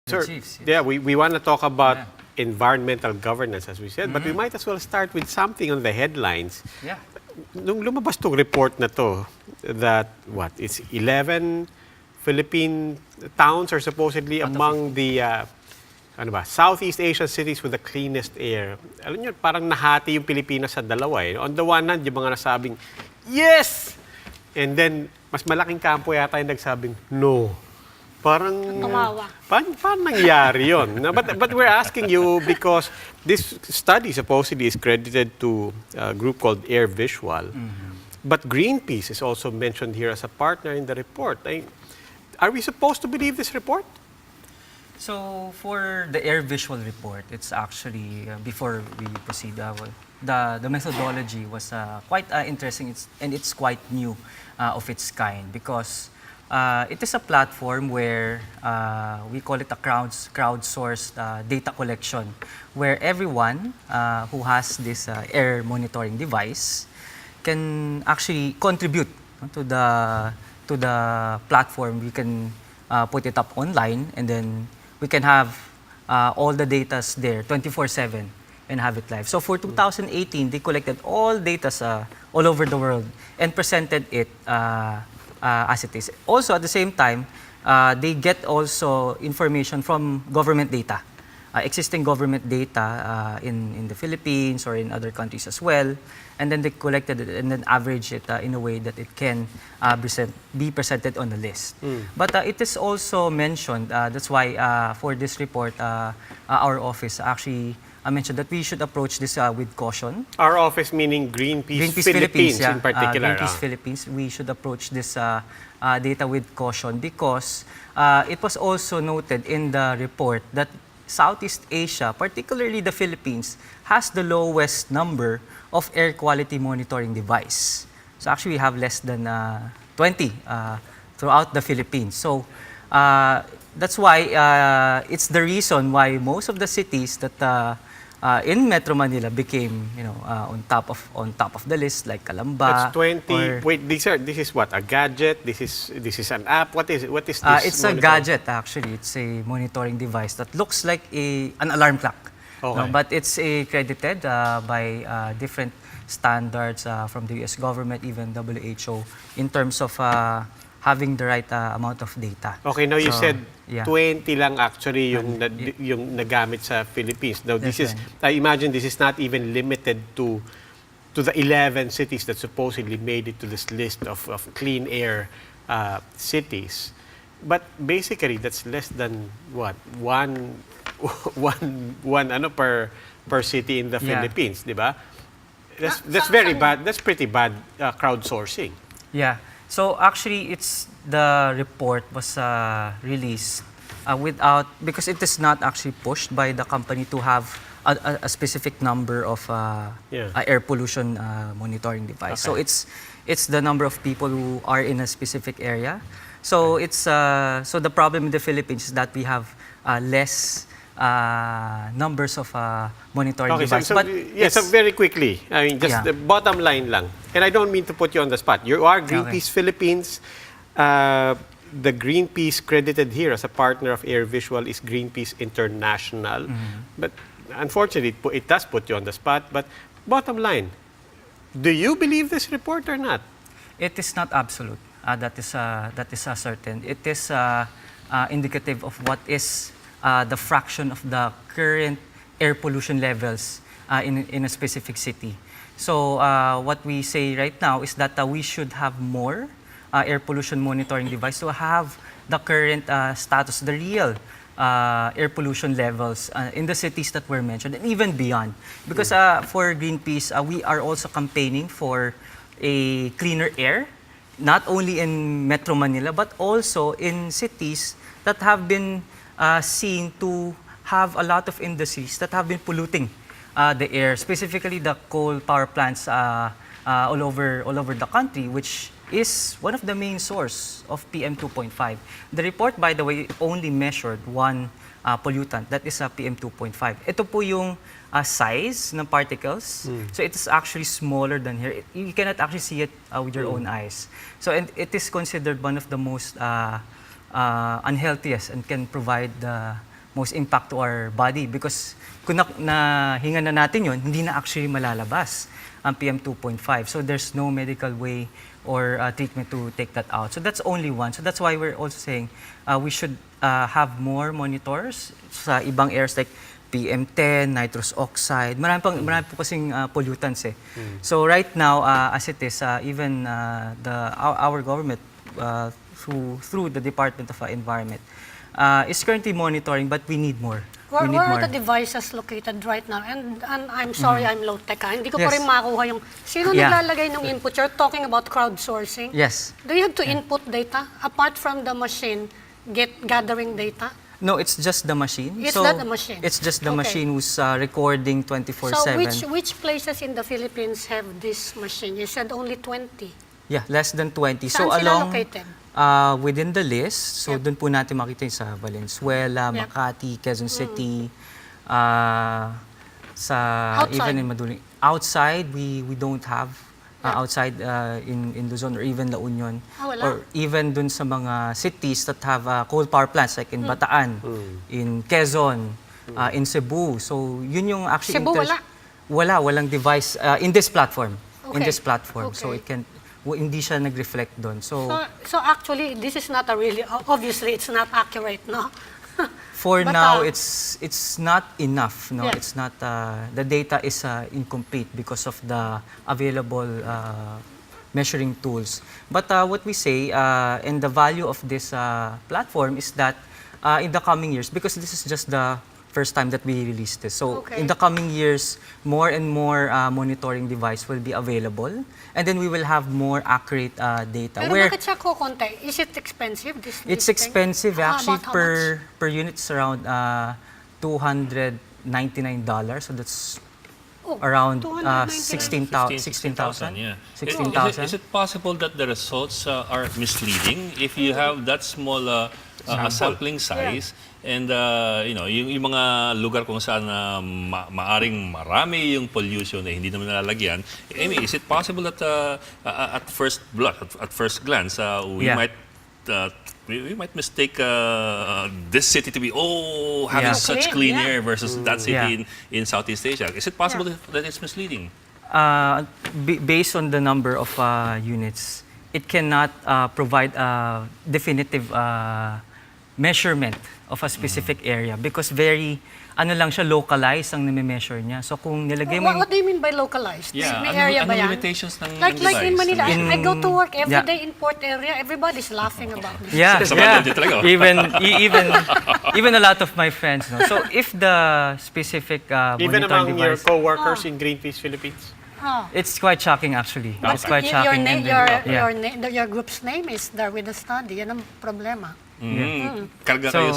Sir, chiefs. Yes. yeah, we want to talk about environmental governance, as we said, but we might as well start with something on the headlines. Yeah. Nung lumabas tong report na to, that, it's 11 Philippine towns are supposedly among the Southeast Asian cities with the cleanest air. Alam niyo, parang nahati yung Pilipinas sa dalawa. Eh. On the one hand, yung mga nasabing, yes! And then, mas malaking kampo yata yung nagsabing, no. Parang, paano nangyari yun? No, but we're asking you because this study supposedly is credited to a group called AirVisual. But Greenpeace is also mentioned here as a partner in the report. Are we supposed to believe this report? So for the AirVisual report, it's actually, before we proceed, the methodology was quite interesting and it's quite new of its kind because it is a platform where we call it a crowdsourced data collection, where everyone who has this air monitoring device can actually contribute to the platform. We can put it up online, and then we can have all the data there 24/7 and have it live. So for 2018, they collected all data all over the world and presented it as it is. Also, at the same time, they get also information from government data, existing government data in the Philippines or in other countries as well. And then they collected it and then averaged it in a way that it can be presented on the list. But it is also mentioned, that's why for this report, our office actually mentioned that we should approach this with caution. Our office meaning Greenpeace Philippines yeah. in particular. Greenpeace Philippines, we should approach this data with caution because it was also noted in the report that Southeast Asia, particularly the Philippines, has the lowest number of air quality monitoring device. So actually we have less than 20 throughout the Philippines. So that's why it's the reason why most of the cities that in Metro Manila became, on top of the list, like Calamba. That's 20. Wait, this is what? A gadget? This is an app? What is it? What is this? It's a gadget actually. It's a monitoring device that looks like an alarm clock. Okay. But it's accredited by different standards from the US government, even WHO, in terms of having the right amount of data. Okay, now you said yeah. 20 lang actually yung nagamit sa Philippines. Now this is, I imagine this is not even limited to the 11 cities that supposedly made it to this list of clean air cities. But basically that's less than what? One per city in the Philippines, di ba? That's very bad. That's pretty bad crowdsourcing. Yeah. So actually, the report was released because it is not actually pushed by the company to have a specific number of air pollution monitoring device. Okay. So it's the number of people who are in a specific area. So so the problem in the Philippines is that we have less numbers of monitoring devices. So very quickly, I mean, just the bottom line lang. And I don't mean to put you on the spot. You are Greenpeace Philippines. The Greenpeace credited here as a partner of AirVisual is Greenpeace International. But unfortunately, it does put you on the spot. But bottom line, do you believe this report or not? It is not absolute. That is certain. It is indicative of what is the fraction of the current air pollution levels in a specific city. So what we say right now is that we should have more air pollution monitoring device to have the current status, the real air pollution levels in the cities that were mentioned and even beyond. Because for Greenpeace, we are also campaigning for a cleaner air, not only in Metro Manila, but also in cities that have been seen to have a lot of industries that have been polluting the air, specifically the coal power plants all over the country, which is one of the main source of PM 2.5. The report, by the way, only measured one pollutant, that is PM 2.5. Ito po yung size ng particles. So it is actually smaller than here. You cannot actually see it with your own eyes. So and it is considered one of the most unhealthiest and can provide most impact to our body because kung nahinga na natin yun, hindi na actually malalabas ang PM 2.5. So there's no medical way or treatment to take that out. So that's only one. So that's why we're also saying we should have more monitors sa ibang airs like PM10, nitrous oxide. Marami po kasing pollutants eh. So right now, as it is, even our government through the Department of Environment is currently monitoring, but we need more. Where are the devices located right now? And I'm sorry, I'm low-tech. Hindi ko pa rin makuha yung... Sino naglalagay ng input? You're talking about crowdsourcing. Yes. Do you have to input data apart from the machine gathering data? No, it's just the machine. It's not the machine? It's just the machine who's recording 24/7. So which places in the Philippines have this machine? You said only 20. Yeah, less than 20. Saan So sila along located? within the list, so doon po natin makita yung sa Valenzuela, Makati, Quezon City, sa even in Maduling. Outside, we don't have outside in Luzon or even La Union or even dun sa mga cities that have coal power plants like in Bataan, in Quezon, in Cebu. So yun yung actually Cebu walang device in this platform. In Okay. this platform. So Okay. it can hindi siya nag-reflect doon. So So actually, this is not a really... Obviously, it's not accurate, no? for But, now, it's not enough. No, Yeah. it's not. The data is incomplete because of the available measuring tools. But what we say and the value of this platform is that in the coming years, because this is just the first time that we released this. So Okay. in the coming years, more and more monitoring device will be available, and then we will have more accurate data. Pero bakit siya kukonti? Is it expensive, this It's thing? expensive actually About how much? per unit is around $299. So that's around $299. 16,000. Yeah. 16,000. Is it possible that the results are misleading if you have that small sampling size and yung mga lugar kung saan maaring marami yung pollution na hindi naman nalalagyan? I mean, is it possible that at first glance we Yeah. might mistake this city to be having Yeah. such Clean, clean yeah. air versus that city Yeah. in Southeast Asia? Is it possible that it's misleading? Based on the number of units, it cannot provide a definitive measurement of a specific area because lang siya, localized ang nami-measure niya. So kung nilagay mo What do you mean by localized? Yeah, May area ba yan? limitations ng Like in device? Manila, I go to work every Yeah. day in port area. Everybody's laughing about this. Yeah, Sa yeah. Mandaluyong talaga, oh. Even a lot of my friends. No? So if the specific Even monitoring among your device, co-workers in Greenpeace Philippines? Oh. it's quite shocking actually. It's quite Your shocking. name, and then- your group's name is there with the study. Yan ang problema. Karga So- kayo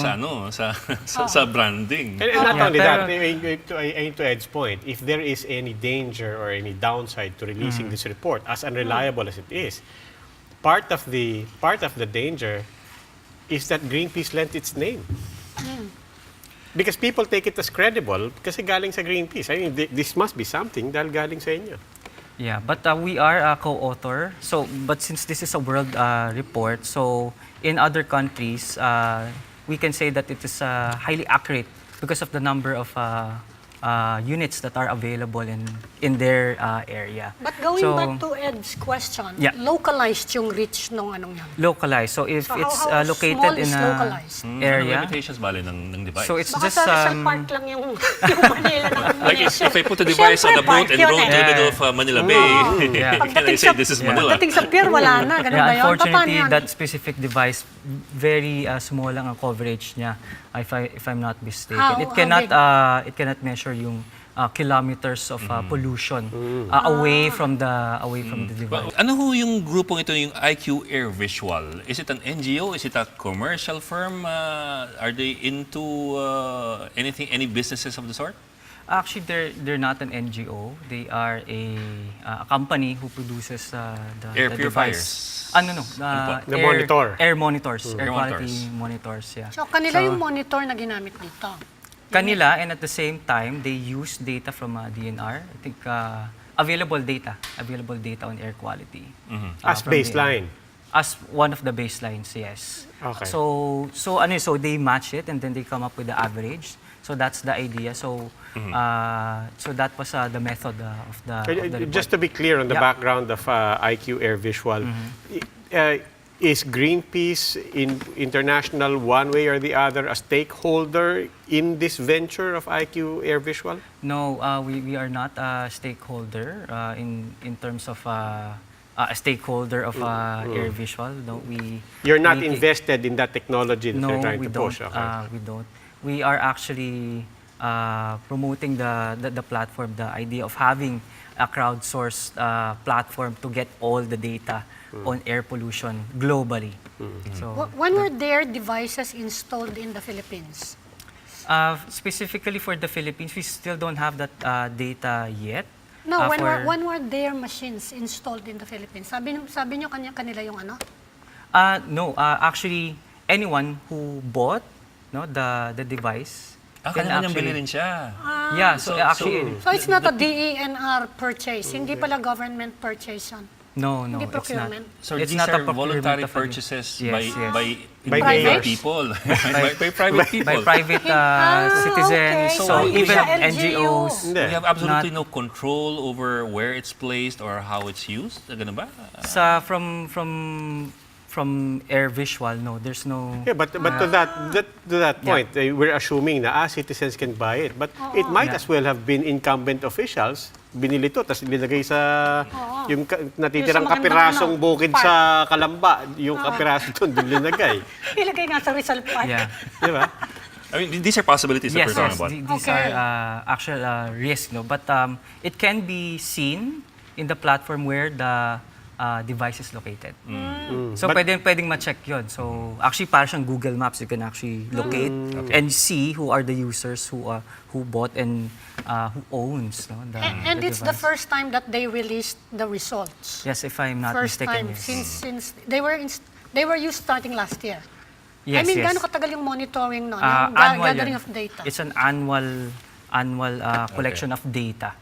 sa branding. And not Yeah, only pero- that, to Ed's point, if there is any danger or any downside to releasing this report, as unreliable as it is, part of the danger is that Greenpeace lent its name. Because people take it as credible kasi galing sa Greenpeace. I mean, this must be something dahil galing sa inyo. Yeah, but we are a co-author. So, but since this is a world report, so in other countries, we can say that it is highly accurate because of the number of units that are available in their area. But going So, back to Ed's question, Yeah. localized yung reach nung anong yan. localized. So if So it's how located small in is a localized? area, Limitations bale ng device. so it's Baka just sa Rizal Park lang yung Manila ng like munisyo. if I put a device on a boat and row to the middle of Manila Bay, Yeah. can I say this is Manila? Pagdating sa pier, wala na. Ganun ba yun? Paano unfortunately, yan? that specific device, very small lang ang coverage niya, if I'm not mistaken. How It cannot big? it cannot measure yung kilometers of pollution away from the device. Ano ho yung grupong ito, yung IQ AirVisual? Is it an NGO? Is it a commercial firm? Are they into any businesses of the sort? Actually, they're not an NGO. They are a company who produces the Air the purifiers. device. No. The monitor. Air monitors. Air Air quality monitors. monitors, yeah. So kanila yung monitor na ginamit dito. Kanila, and at the same time, they use data from DNR. I think available data on air quality. As from baseline. DNR. As one of the baselines, yes. Okay. So they match it and then they come up with the average. So that's the idea. So so that was the method of the report. Just to be clear on the Yeah. background of IQ AirVisual, is Greenpeace International one way or the other a stakeholder in this venture of IQ AirVisual? No, we are not a stakeholder in terms of a stakeholder of AirVisual. No, You're not we- invested in that technology that No, they're trying we to don't. push. Okay. We don't. We are actually promoting the platform, the idea of having a crowdsourced platform to get all the data on air pollution globally. So, When were their devices installed in the Philippines? specifically for the Philippines, we still don't have that data yet. No, when for- were their machines installed in the Philippines? Sabi nyo kanila yung ano? No, actually, anyone who bought the device can Kanya-kanyang actually- bili rin siya. Yeah, so actually, So it's not a DENR purchase, hindi pala government purchase yan. no, Hindi it's not. procurement. So It's these not a are procurement voluntary of a- purchases Yes, by, yes. by By individual neighbors? people. by private people. By private citizens, okay. so Hindi even siya LGU. NGOs. Hindi. We have absolutely no control over where it's placed or how it's used. Ganun ba? From AirVisual, no, there's no. Yeah, but to that point, we're assuming na citizens can buy it. But it might Yeah. as well have been incumbent officials. Binili to, tapos nilagay sa yung natitirang Yung sa magandang kapirasong bukid park. sa Kalamba. Yung kapiraso doon, doon linagay. Ilagay nga sa Rizal Park. Yeah. Di ba? I mean, these are possibilities that Yes, we're talking yes. about. These Okay. are actual risk, no. But it can be seen in the platform where the device is located. So But- pwedeng ma-check yun. So actually, parang siyang Google Maps, you can actually locate and see who are the users who bought and who owns the And it's the device. first time that they released the results. Yes, if I'm not First mistaken. time Yes. since they were used starting last year. Yes, I mean, yes. gaano katagal yung monitoring no? Yung Annual gathering yan. of data? It's an annual collection of data.